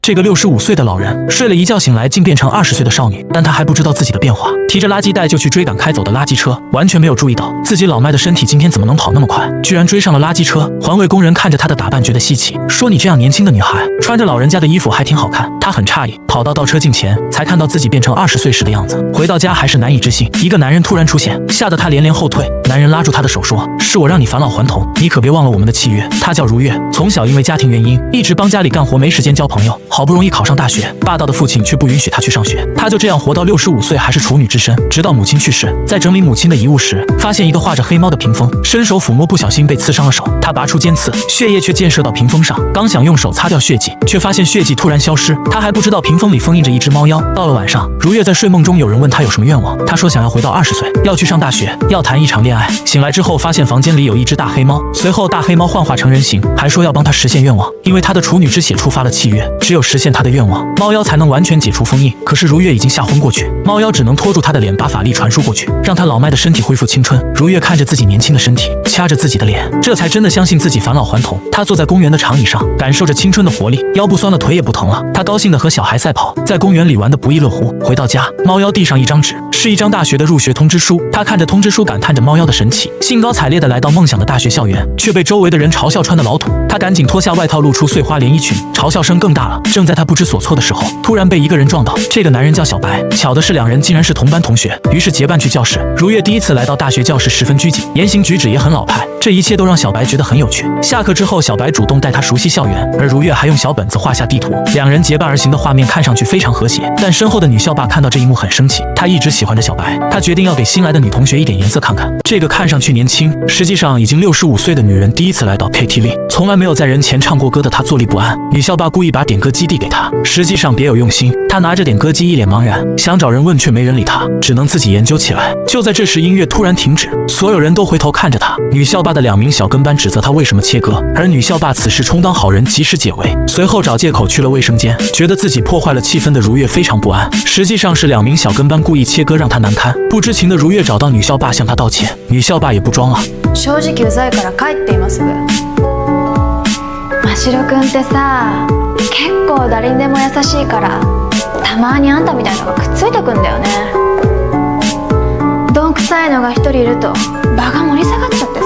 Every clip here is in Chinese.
这个65岁的老人睡了一觉醒来，竟变成20岁的少女，但他还不知道自己的变化，提着垃圾袋就去追赶开走的垃圾车，完全没有注意到自己老迈的身体今天怎么能跑那么快，居然追上了垃圾车。环卫工人看着他的打扮觉得稀奇，说你这样年轻的女孩，穿着老人家的衣服还挺好看。他很诧异，跑到倒车镜前才看到自己变成20岁时的样子。回到家还是难以置信，一个男人突然出现，吓得他连连后退。男人拉住他的手说，是我让你返老还童，你可别忘了我们的契约。他叫如月，从小因为家庭原因一直帮家里干活，没时间交朋友，好不容易考上大学，霸道的父亲却不允许他去上学，他就这样活到65岁还是处女之身。直到母亲去世，在整理母亲的遗物时，发现一个画着黑猫的屏风，伸手抚摸不小心被刺伤了手，他拔出尖刺，血液却溅射到屏风上，刚想用手擦掉血迹，却发现血迹突然消失，他还不知道屏风里封印着一只猫妖。到了晚上，如月在睡梦中有人问他有什么愿望，他说想要回到20岁，要去上大学，要谈一场恋爱。醒来之后发现房间里有一只大黑猫，随后大黑猫幻化成人形，还说要帮他实现愿望，因为他的处女之血触发了契约，只有实现他的愿望，猫妖才能完全解除封印。可是如月已经吓昏过去，猫妖只能拖住他的脸，把法力传输过去，让他老迈的身体恢复青春。如月看着自己年轻的身体，掐着自己的脸，这才真的相信自己返老还童。他坐在公园的长椅上，感受着青春的活力，腰不酸了，腿也不疼了。他高兴地和小孩赛跑，在公园里玩得不亦乐乎。回到家，猫妖递上一张纸，是一张大学的入学通知书。他看着通知书，感叹着猫妖的神奇，兴高采烈地来到梦想的大学校园，却被周围的人嘲笑穿的老土。他赶紧脱下外套，露出碎花连衣裙，嘲笑声更大了。正在他不知所措的时候，突然被一个人撞到，这个男人叫小白，巧的是两人竟然是同班同学，于是结伴去教室。如月第一次来到大学教室，十分拘谨，言行举止也很老派，这一切都让小白觉得很有趣。下课之后，小白主动带他熟悉校园，而如月还用小本子画下地图，两人结伴而行的画面看上去非常和谐。但身后的女校霸看到这一幕很生气，她一直喜欢着小白，她决定要给新来的女同学一点颜色看看。这个看上去年轻，实际上已经65岁的女人第一次来到 KTV， 从来没有在人前唱过歌的她坐立不安。女校霸故意把点歌机递给她，实际上别有用心，她拿着点歌机一脸茫然，想找人问却没人理她，只能自己研究起来。就在这时，音乐突然停止，所有人都回头看着她。女校霸的2名小跟班指责她为什么切歌，而女校霸此时充当好人，及时解围，随后找借口去了卫生间。觉得自己破坏了气氛的如月非常不安，实际上是2名小跟班故意切歌让她难堪。不知情的如月找到女校霸向她道歉，女校霸也不装了。正直うざいから帰って今すぐ。真城くんってさ、結構誰にでも優しいから、たまにあんたみたいのがくっついてくんだよね。どんくさいのが1人いると場が盛り下がっちゃってさ。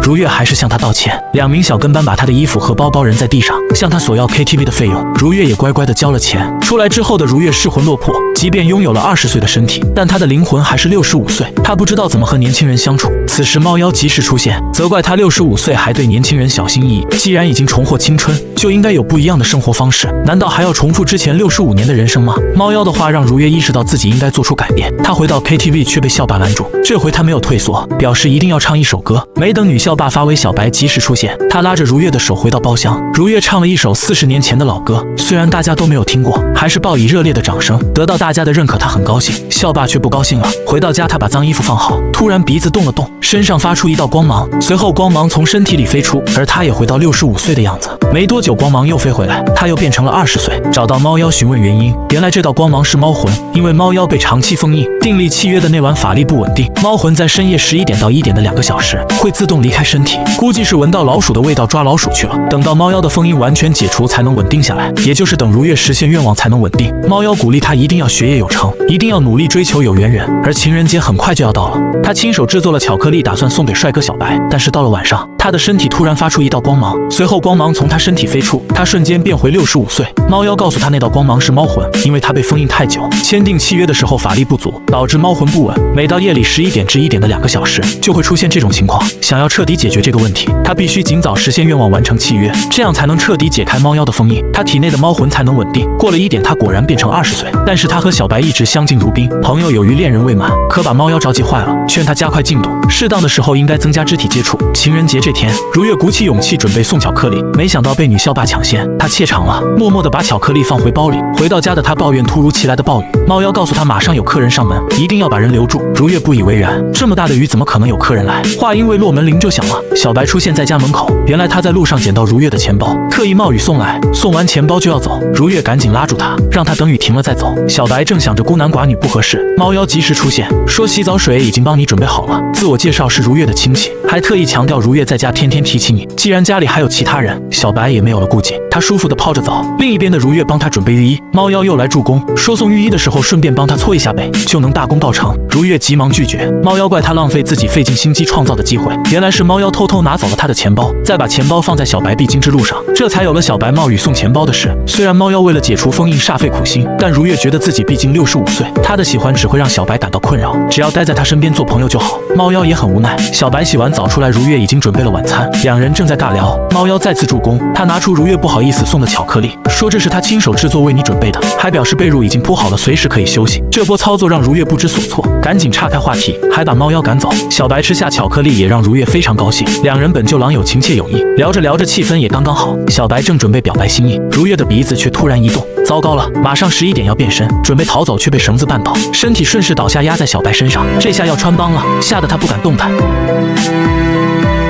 如月还是向他道歉，2名小跟班把他的衣服和包包扔在地上，向他索要 KTV 的费用。如月也乖乖地交了钱。出来之后的如月失魂落魄，即便拥有了20岁的身体，但他的灵魂还是65岁。他不知道怎么和年轻人相处。此时猫妖及时出现，责怪他65岁还对年轻人小心翼翼。既然已经重获青春，就应该有不一样的生活方式，难道还要重复之前65年的人生吗？猫妖的话让如月意识到自己应该做出改变。他回到 KTV 却被校霸拦住，这回他没有退缩，表示一定要唱一首歌。没等女校霸发威，小白及时出现，他拉着如月的手回到包厢。如月唱了一首40年前的老歌，虽然大家都没有听过，还是报以热烈的掌声。得到大家的认可，他很高兴。校霸却不高兴了。回到家，他把脏衣服放好，突然鼻子动了动，身上发出一道光芒，随后光芒从身体里飞出，而他也回到65岁的样子。没多久，光芒又飞回来，他又变成了20岁。找到猫妖询问原因，原来这道光芒是猫魂，因为猫妖被长期封印，订立契约的那晚法力不稳定，猫魂在深夜11点到1点的2个小时会自动离开身体，估计是闻到老鼠的味道抓老鼠去了。等到猫妖的封印完全解除才能稳定下来，也就是等如月实现愿望才能稳定。猫妖鼓励他一定要学业有成，一定要努力追求有缘人。而情人节很快就要到了，他亲手制作了巧克力，打算送给帅哥小白。但是到了晚上，他的身体突然发出一道光芒，随后光芒从他身体飞出，他瞬间变回65岁。猫妖告诉他那道光芒是猫魂，因为他被封印太久，签订契约的时候法力不足，导致猫魂不稳。每到夜里11点至1点的2个小时就会出现这种情况。想要彻底解决这个问题，他必须尽早实现愿望，完成契约，这样才能彻底解开猫妖的封印，他体内的猫魂才能稳定。过了1点，他果然变成20岁，但是他和小白一直相敬如宾，朋友有余，恋人未满，可把猫妖着急坏了，劝他加快进度，适当的时候应该增加肢体接触。情人节这天，如月鼓起勇气准备送巧克力，没想到被女校霸抢先，他怯场了，默默地把巧克力放回包里。回到家的他抱怨突如其来的暴雨，猫妖告诉他马上有客人上门，一定要把人留住。如月不以为然，这么大的雨怎么可能有客人来？话音未落，门铃就响响了，小白出现在家门口。原来他在路上捡到如月的钱包，特意冒雨送来，送完钱包就要走。如月赶紧拉住他，让他等雨停了再走。小白正想着孤男寡女不合适，猫妖及时出现，说洗澡水已经帮你准备好了，自我介绍是如月的亲戚，还特意强调如月在家天天提起你。既然家里还有其他人，小白也没有了顾忌，他舒服地泡着澡。另一边的如月帮他准备浴衣，猫妖又来助攻，说送浴衣的时候顺便帮他搓一下背，就能大功告成。如月急忙拒绝，猫妖怪他浪费自己费尽心机创造的机会。原来是猫妖偷偷拿走了他的钱包，再把钱包放在小白必经之路上，这才有了小白冒雨送钱包的事。虽然猫妖为了解除封印煞费苦心，但如月觉得自己毕竟65岁，他的喜欢只会让小白感到困扰，只要待在他身边做朋友就好。猫妖也很无奈。小白洗完澡出来，如月已经准备了晚餐，两人正在尬聊。猫妖再次助攻，他拿出如月不好意思送的巧克力，说这是他亲手制作为你准备的，还表示被褥已经铺好了，随时可以休息。这波操作让如月不知所措，赶紧岔开话题，还把猫妖赶走。小白吃下巧克力也让如月非常高兴，两人本就郎有情切有意，聊着聊着气氛也刚刚好。小白正准备表白心意，如月的鼻子却突然一动，糟糕了，马上11点要变身，准备逃走却被绳子绊倒，身体顺势倒下压在小白身上，这下要穿帮了，吓得他不敢动弹。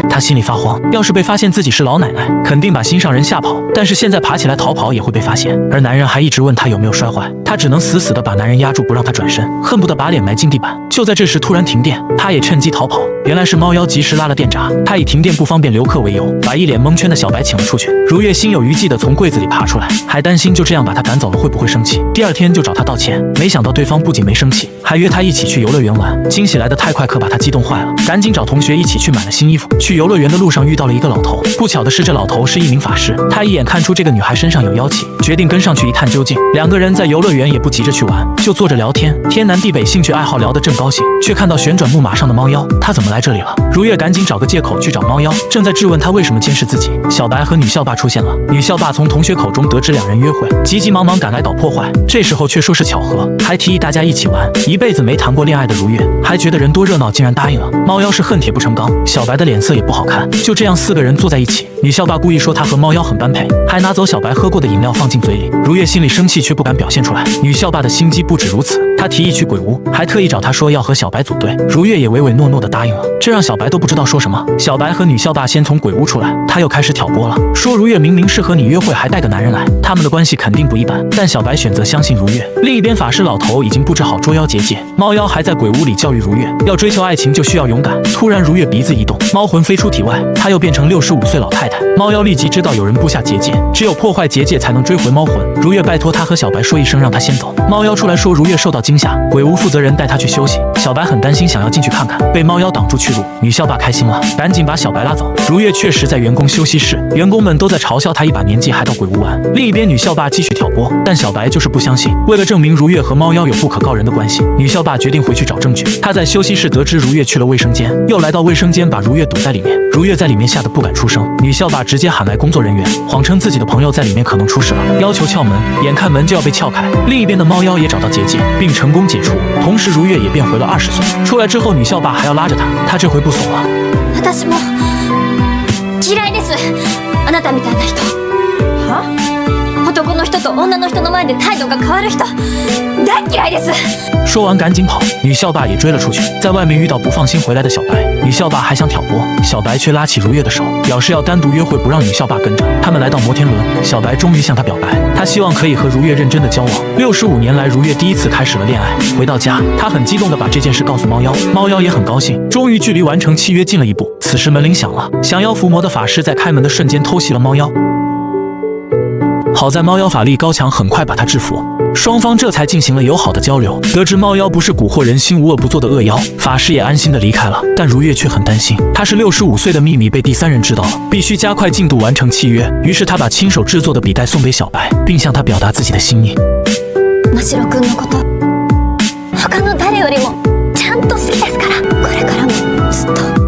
他心里发慌，要是被发现自己是老奶奶，肯定把心上人吓跑，但是现在爬起来逃跑也会被发现，而男人还一直问他有没有摔坏，他只能死死地把男人压住不让他转身，恨不得把脸埋进地板。就在这时突然停电，他也趁机逃跑，原来是猫妖及时拉了电闸，他以停电不方便留客为由，把一脸蒙圈的小白请了出去。如月心有余悸地从柜子里爬出来，还担心就这样把他赶走了会不会生气，第二天就找他道歉，没想到对方不仅没生气，还约他一起去游乐园玩。惊喜来的太快，可把他激动坏了，赶紧找同学一起去买了新衣服。去游乐园的路上遇到了一个老头，不巧的是这老头是一名法师，他一眼看出这个女孩身上有妖气，决定跟上去一探究竟。两个人在游乐园也不急着去玩，就坐着聊天，天南地北兴趣爱好聊得正高兴，却看到旋转木马上的猫妖，他怎么来这里了？如月赶紧找个借口去找猫妖，正在质问他为什么监视自己，小白和女校霸出现了。女校霸从同学口中得知两人约会，急急忙忙赶来搞破坏，这时候却说是巧合，还提议大家一起玩。一辈子没谈过恋爱的如月还觉得人多热闹，竟然答应了。猫妖是恨铁不成钢，小白的脸色也不好看。就这样4个人坐在一起，女校霸故意说她和猫妖很般配，还拿走小白喝过的饮料放进嘴里。如月心里生气却不敢表现出来。女校霸的心机不止如此，她提议去鬼屋，还特意找他说要和小白组队，如月也唯唯诺诺地答应了，这让小白都不知道说什么。小白和女校霸先从鬼屋出来，他又开始挑拨了，说如月明明是和你约会还带个男人来，他们的关系肯定不一般。但小白选择相信如月。另一边法师老头已经布置好捉妖结界，猫妖还在鬼屋里教育如月，要追求爱情就需要勇敢。突然如月鼻子一动，猫魂飞出体外，她又变成65岁老太太。猫妖立即知道有人布下结界，只有破坏结界才能追回猫魂。如月拜托他和小白说一声让他先走，猫妖出来说如月受到惊吓，鬼屋负责人带他去休息。小白很担心，想要进去看看，被猫妖挡住去路。女校霸开心了，赶紧把小白拉走。如月确实在员工休息室，员工们都在嘲笑他一把年纪还到鬼屋玩。另一边女校霸继续挑拨，但小白就是不相信。为了证明如月和猫妖有不可告人的关系，女校霸决定回去找证据。她在休息室得知如月去了卫生间，又来到卫生间把如月堵在里面。如月在里面吓得不敢出声，女校霸直接喊来工作人员，谎称自己的朋友在里面可能出事了，要求撬门。眼看门就要被撬开，另一边的猫妖也找到结界并成功解除，同时如月也变回了20岁。出来之后，女校霸还要拉着她，她这回不怂了。私も嫌いです。あなたみたいな人。は？男の人と女の人の前で態度が変わる人、大嫌いです。说完赶紧跑，女校霸也追了出去，在外面遇到不放心回来的小白，女校霸还想挑拨，小白却拉起如月的手，表示要单独约会，不让女校霸跟着。他们来到摩天轮，小白终于向她表白，他希望可以和如月认真的交往。65年来，如月第一次开始了恋爱。回到家，他很激动地把这件事告诉猫妖，猫妖也很高兴，终于距离完成契约近了一步。此时门铃响了，降妖伏魔的法师在开门的瞬间偷袭了猫妖。好在猫妖法力高强，很快把他制服，双方这才进行了友好的交流。得知猫妖不是蛊惑人心、无恶不作的恶妖，法师也安心的离开了。但如月却很担心，他是65岁的秘密被第3人知道了，必须加快进度完成契约。于是他把亲手制作的笔袋送给小白，并向他表达自己的心意。真白君のこと、他の誰よりもちゃんと好きですから、これからもずっと。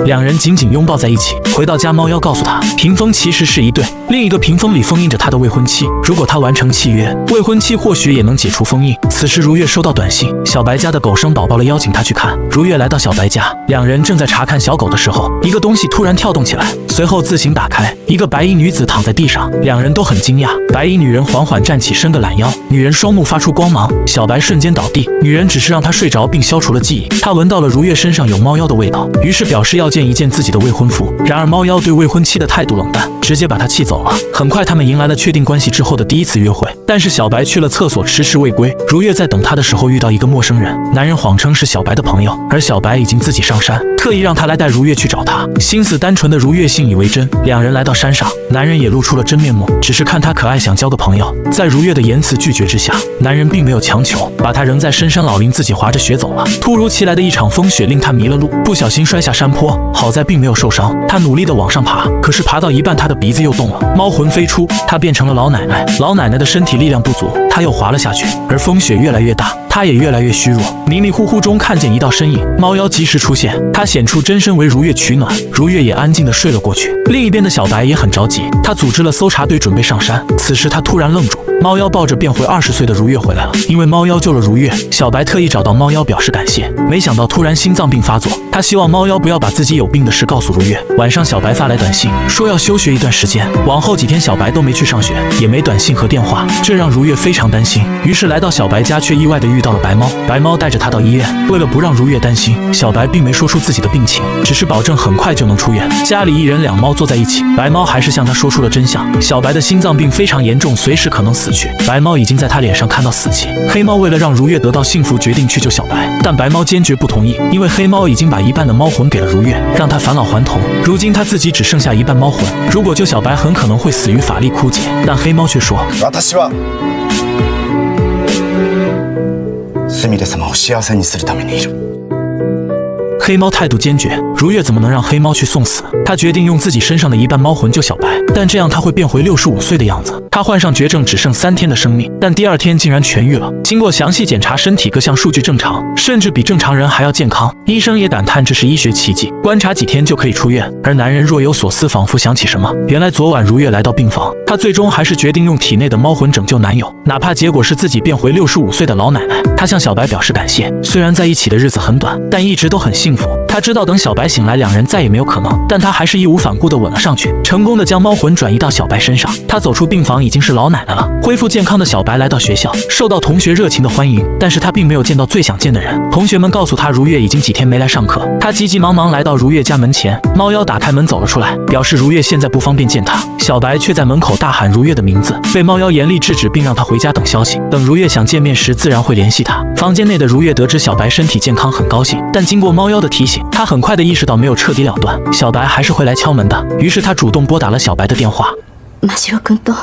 两人紧紧拥抱在一起。回到家，猫妖告诉他，屏风其实是一对，另一个屏风里封印着他的未婚妻。如果他完成契约，未婚妻或许也能解除封印。此时如月收到短信，小白家的狗生宝宝了，邀请他去看。如月来到小白家，两人正在查看小狗的时候，一个东西突然跳动起来，随后自行打开，一个白衣女子躺在地上，两人都很惊讶。白衣女人缓缓站起，伸个懒腰，女人双目发出光芒，小白瞬间倒地，女人只是让他睡着并消除了记忆。他闻到了如月身上有猫妖的味道，于是表示要见一见自己的未婚夫。然而猫妖对未婚妻的态度冷淡，直接把他气走了。很快他们迎来了确定关系之后的第一次约会，但是小白去了厕所迟迟未归。如月在等他的时候遇到一个陌生人，男人谎称是小白的朋友，而小白已经自己上山，特意让他来带如月去找他。心思单纯的如月信以为真，两人来到山上，男人也露出了真面目，只是看他可爱想交个朋友。在如月的言辞拒绝之下，男人并没有强求，把他扔在深山老林，自己滑着雪走了。突如其来的一场风雪令他迷了路，不小心摔下山坡，好在并没有受伤。他努力地往上爬，可是爬到一半他的鼻子又动了，猫魂飞出，他变成了老奶奶。老奶奶的身体力量不足，他又滑了下去，而风雪越来越大，他也越来越虚弱。迷迷糊糊中看见一道身影，猫妖及时出现，他显出真身为如月取暖，如月也安静地睡了过去。另一边的小白也很着急，他组织了搜查队准备上山。此时他突然愣住，猫妖抱着变回20岁的如月回来了，因为猫妖救了如月，小白特意找到猫妖表示感谢。没想到突然心脏病发作，他希望猫妖不要把自己有病的事告诉如月。晚上小白发来短信说要休学一段时间，往后几天小白都没去上学，也没短信和电话，这让如月非常担心。于是来到小白家，却意外地遇到了白猫。白猫带着他到医院，为了不让如月担心，小白并没说出自己的病情，只是保证很快就能出院。家里一人两猫坐在一起，白猫还是向他说出了真相，小白的心脏病非常严重，随时可能死去。白猫已经在他脸上看到死气。黑猫为了让如月得到幸福，决定去救小白，但白猫坚决不同意，因为黑猫已经把一半的猫魂给了如月，让他返老还童。如今他自己只剩下一半猫魂，如果救小白很可能会死于法力枯竭。但黑猫却说，すみれ様を幸せにするためにいる。黑猫态度坚决，如月怎么能让黑猫去送死？他决定用自己身上的一半猫魂救小白，但这样他会变回65岁的样子。他患上绝症，只剩3天的生命，但第2天竟然痊愈了。经过详细检查，身体各项数据正常，甚至比正常人还要健康。医生也感叹这是医学奇迹，观察几天就可以出院。而男人若有所思，仿佛想起什么，原来昨晚如月来到病房，他最终还是决定用体内的猫魂拯救男友，哪怕结果是自己变回65岁的老奶奶。他向小白表示感谢，虽然在一起的日子很短，但一直都很幸福。他知道等小白醒来，两人再也没有可能，但他还是义无反顾地吻了上去，成功地将猫魂转移到小白身上。他走出病房已经是老奶奶了。恢复健康的小白来到学校，受到同学热情的欢迎，但是他并没有见到最想见的人。同学们告诉他，如月已经几天没来上课。他急急忙忙来到如月家门前，猫妖打开门走了出来，表示如月现在不方便见他。小白却在门口大喊如月的名字，被猫妖严厉制止，并让他回家等消息，等如月想见面时自然会联系他。房间内的如月得知小白身体健康，很高兴，但经过猫妖的提醒，他很快地意识到没有彻底了断，小白还是会来敲门的。于是他主动拨打了小白的电话。真城君と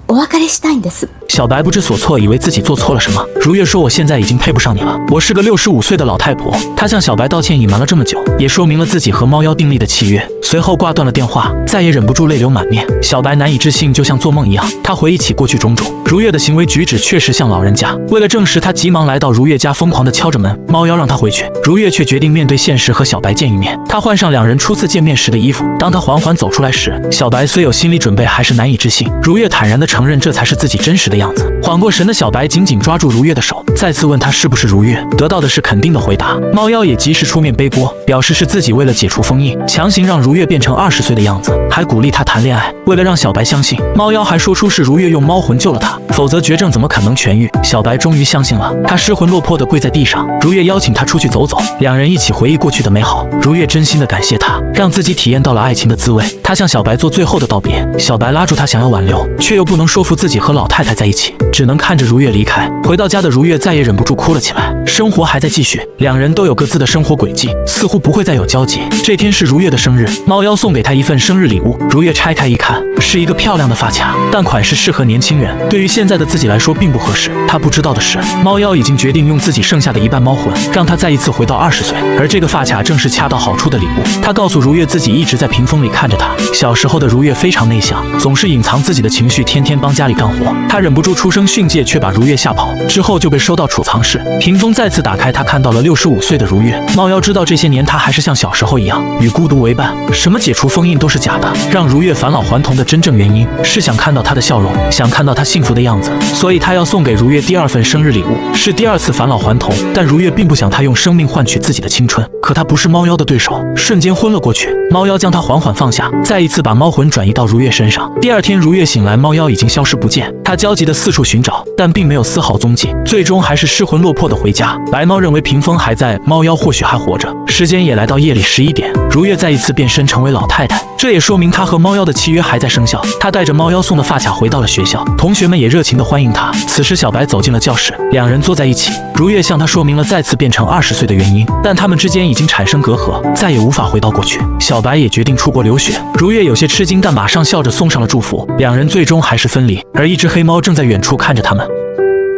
お別れしたいんです。小白不知所措，以为自己做错了什么。如月说，我现在已经配不上你了，我是个65岁的老太婆。她向小白道歉，隐瞒了这么久，也说明了自己和猫妖订立的契约。随后挂断了电话，再也忍不住泪流满面。小白难以置信，就像做梦一样。他回忆起过去种种，如月的行为举止确实像老人家。为了证实，他急忙来到如月家，疯狂地敲着门。猫妖让他回去，如月却决定面对现实和小白见一面。他换上两人初次见面时的衣服。当他缓缓走出来时，小白虽有心理准备，还是难以置信。如月坦然地承认，这才是自己真实的样子。缓过神的小白紧紧抓住如月的手，再次问他是不是如月，得到的是肯定的回答。猫妖也及时出面背锅，表示是自己为了解除封印，强行让如月变成20岁的样子，还鼓励他谈恋爱。为了让小白相信，猫妖还说出是如月用猫魂救了他，否则绝症怎么可能痊愈。小白终于相信了，他失魂落魄地跪在地上。如月邀请他出去走走，两人一起回忆过去的美好。如月真心地感谢他，让自己体验到了爱情的滋味。他向小白做最后的道别，小白拉住他想要挽留，却又不能说服自己和老太太在一起，只能看着如月离开。回到家的如月再也忍不住哭了起来。生活还在继续，两人都有各自的生活轨迹，似乎不会再有交集。这天是如月的生日，猫妖送给她一份生日礼物。如月拆开一看，是一个漂亮的发卡，但款式适合年轻人，对于现在的自己来说并不合适。她不知道的是，猫妖已经决定用自己剩下的一半猫魂，让她再一次回到20岁，而这个发卡正是恰到好处的礼物。她告诉如月，自己一直在屏风里看着她。小时候的如月非常内向，总是隐藏自己的情绪，天天帮家里干活。她忍不住出声训诫，却把如月吓跑，之后就被收到储藏室。屏风再次打开，她看到了65岁的如月。猫妖知道这些年她还是像小时候一样与孤独为伴，什么解除封印都是假的。让如月返老还童的真正原因是想看到她的笑容，想看到她幸福的样子。样子，所以他要送给如月第2份生日礼物，是第2次返老还童。但如月并不想他用生命换取自己的青春，可他不是猫妖的对手，瞬间昏了过去。猫妖将他缓缓放下，再一次把猫魂转移到如月身上。第2天如月醒来，猫妖已经消失不见，他焦急地四处寻找，但并没有丝毫踪迹，最终还是失魂落魄地回家。白猫认为屏风还在，猫妖或许还活着。时间也来到夜里11点，如月再一次变身成为老太太，这也说明他和猫妖的契约还在生效。他带着猫妖送的发卡回到了学校，同学们也热情地欢迎他。此时小白走进了教室，两人坐在一起，如月向他说明了再次变成20岁的原因，但他们之间已经产生隔阂，再也无法回到过去。小白也决定出国留学，如月有些吃惊，但马上笑着送上了祝福。两人最终还是分离，而一只黑猫正在远处看着他们。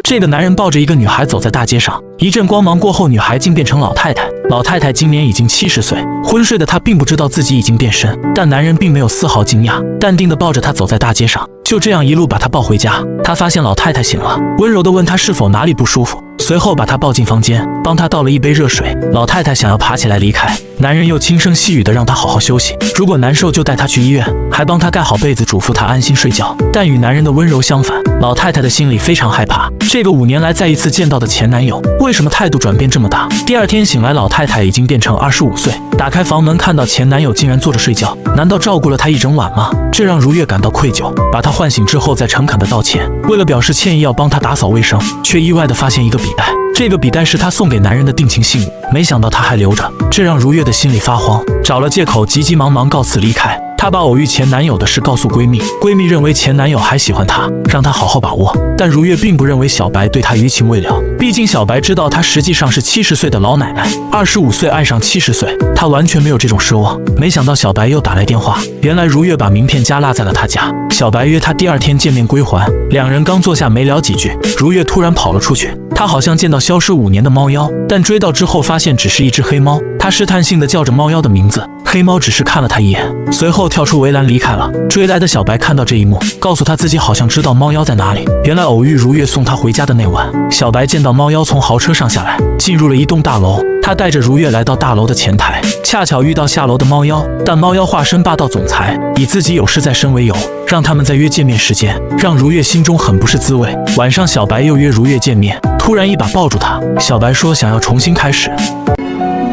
这个男人抱着一个女孩走在大街上，一阵光芒过后，女孩竟变成老太太。老太太今年已经70岁，昏睡的她并不知道自己已经变身，但男人并没有丝毫惊讶，淡定地抱着她走在大街上，就这样一路把她抱回家。他发现老太太醒了，温柔地问她是否哪里不舒服，随后把她抱进房间，帮她倒了一杯热水。老太太想要爬起来离开，男人又轻声细语地让她好好休息，如果难受就带她去医院，还帮她盖好被子，嘱咐她安心睡觉。但与男人的温柔相反，老太太的心里非常害怕，这个5年来再一次见到的前男友为什么态度转变这么大？第2天醒来，老太太已经变成25岁，打开房门看到前男友竟然坐着睡觉，难道照顾了她一整晚吗？这让如月感到愧疚，把她唤醒之后再诚恳地道歉，为了表示歉意要帮她打扫卫生，却意外地发现一个笔袋，这个笔袋是她送给男人的定情信物，没想到他还留着，这让如月的心里发慌，找了借口急急忙忙告辞离开。她把偶遇前男友的事告诉闺蜜，闺蜜认为前男友还喜欢她，让她好好把握。但如月并不认为小白对她余情未了，毕竟小白知道她实际上是70岁的老奶奶，25岁爱上70岁，她完全没有这种奢望。没想到小白又打来电话，原来如月把名片夹落在了她家，小白约她第2天见面归还。两人刚坐下没聊几句，如月突然跑了出去，她好像见到消失5年的猫妖，但追到之后发现只是一只黑猫。她试探性地叫着猫妖的名字，黑猫只是看了她一眼，随后跳出围栏离开了。追来的小白看到这一幕，告诉他自己好像知道猫妖在哪里。原来偶遇如月送他回家的那晚，小白见到猫妖从豪车上下来，进入了一栋大楼。他带着如月来到大楼的前台，恰巧遇到下楼的猫妖，但猫妖化身霸道总裁，以自己有事在身为由，让他们再约见面时间，让如月心中很不是滋味。晚上小白又约如月见面，突然一把抱住她，小白说想要重新开始。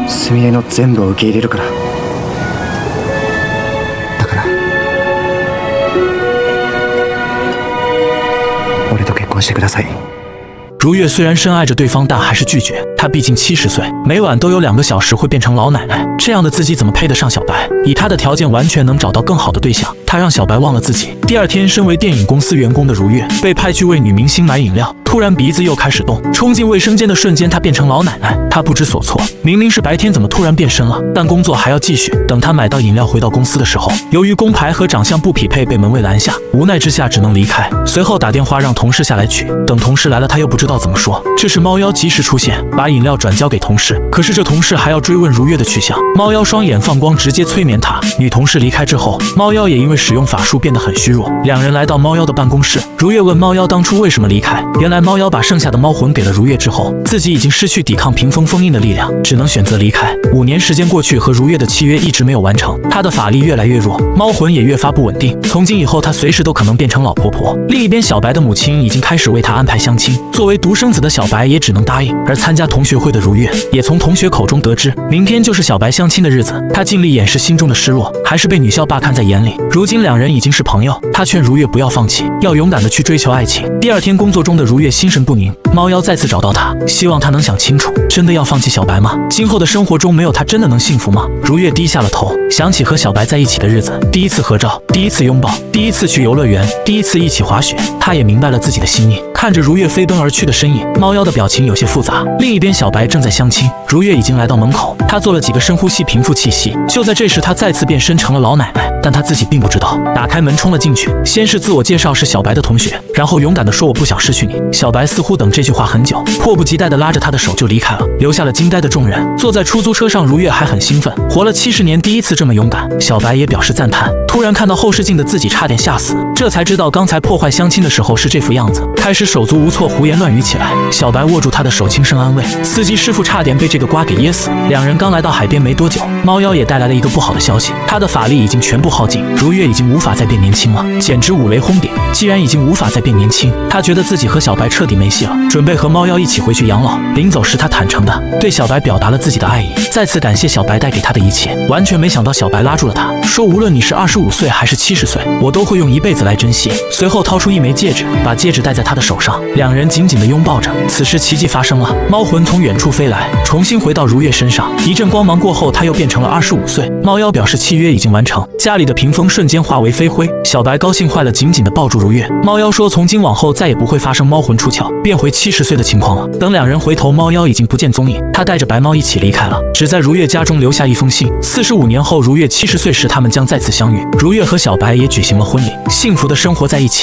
すみれの全部を受け入れるから。だから俺と結婚してください。如月虽然深爱着对方，但还是拒绝。她毕竟70岁，每晚都有2个小时会变成老奶奶，这样的自己怎么配得上小白？以她的条件，完全能找到更好的对象。她让小白忘了自己。第2天，身为电影公司员工的如月被派去为女明星买饮料，突然鼻子又开始动，冲进卫生间的瞬间，她变成老奶奶。她不知所措，明明是白天，怎么突然变身了？但工作还要继续。等她买到饮料回到公司的时候，由于工牌和长相不匹配，被门卫拦下，无奈之下只能离开。随后打电话让同事下来取，等同事来了，她又不知道怎么说。这时猫妖及时出现，把饮料转交给同事，可是这同事还要追问如月的去向。猫妖双眼放光，直接催眠她。女同事离开之后，猫妖也因为使用法术变得很虚弱。两人来到猫妖的办公室，如月问猫妖当初为什么离开。原来猫妖把剩下的猫魂给了如月之后，自己已经失去抵抗屏风封印的力量，只能选择离开。5年时间过去，和如月的契约一直没有完成，他的法力越来越弱，猫魂也越发不稳定。从今以后，他随时都可能变成老婆婆。另一边，小白的母亲已经开始为他安排相亲，作为独生子的小白也只能答应。而参加同学会的如月也从同学口中得知，明天就是小白相亲的日子。他尽力掩饰心中的失落，还是被女校霸看在眼里。如今两人已经是朋友，他劝如月不要放弃，要勇敢的去追求爱情。第2天工作中的如月心神不宁，猫妖再次找到他，希望他能想清楚，真的要放弃小白吗？今后的生活中没有他真的能幸福吗？如月低下了头，想起和小白在一起的日子，第1次合照，第1次拥抱，第1次去游乐园，第1次一起滑雪。他也明白了自己的心意，看着如月飞奔而去的身影，猫妖的表情有些复杂。另一边，小白正在相亲，如月已经来到门口，他做了几个深呼吸平复气息。就在这时，他再次变身成了老奶奶，但他自己并不知道。打开门冲了进去，先是自我介绍是小白的同学，然后勇敢地说我不想失去你。小白似乎等这句话很久，迫不及待地拉着他的手就离开了，留下了惊呆的众人。坐在出租车上，如月还很兴奋，活了70年第一次这么勇敢。小白也表示赞叹。突然看到后视镜的自己，差点吓死，这才知道刚才破坏相亲的时候是这副样子，开始手足无措，胡言乱语起来。小白握住他的手，轻声安慰。司机师傅差点被这个瓜给噎死。两人刚来到海边没多久，猫妖也带来了一个不好的消息，他的法力已经全部耗尽，如月已经无法再变年轻了，简直五雷轰顶。既然已经无法再变年轻，他觉得自己和小白彻底没戏了，准备和猫妖一起回去养老。临走时，他坦诚地对小白表达了自己的爱意，再次感谢小白带给他的一切。完全没想到小白拉住了他，说无论你是25岁还是70岁，我都会用一辈子来珍惜。随后掏出一枚戒指，把戒指戴在他的手上，两人紧紧地拥抱着。此时奇迹发生了，猫魂从远处飞来，重新回到如月身上。一阵光芒过后，他又变成了25岁。猫妖表示契约已经完成，家里的屏风瞬间化为飞灰。小白高兴坏了，紧紧地抱住如月。猫妖说从今往后再也不会发生猫魂出窍变回70岁的情况了。等两人回头，猫妖已经不见踪影，他带着白猫一起离开了，只在如月家中留下一封信。45年后，如月70岁时，他们将再次相遇。如月和小白也举行了婚礼，幸福的生活在一起。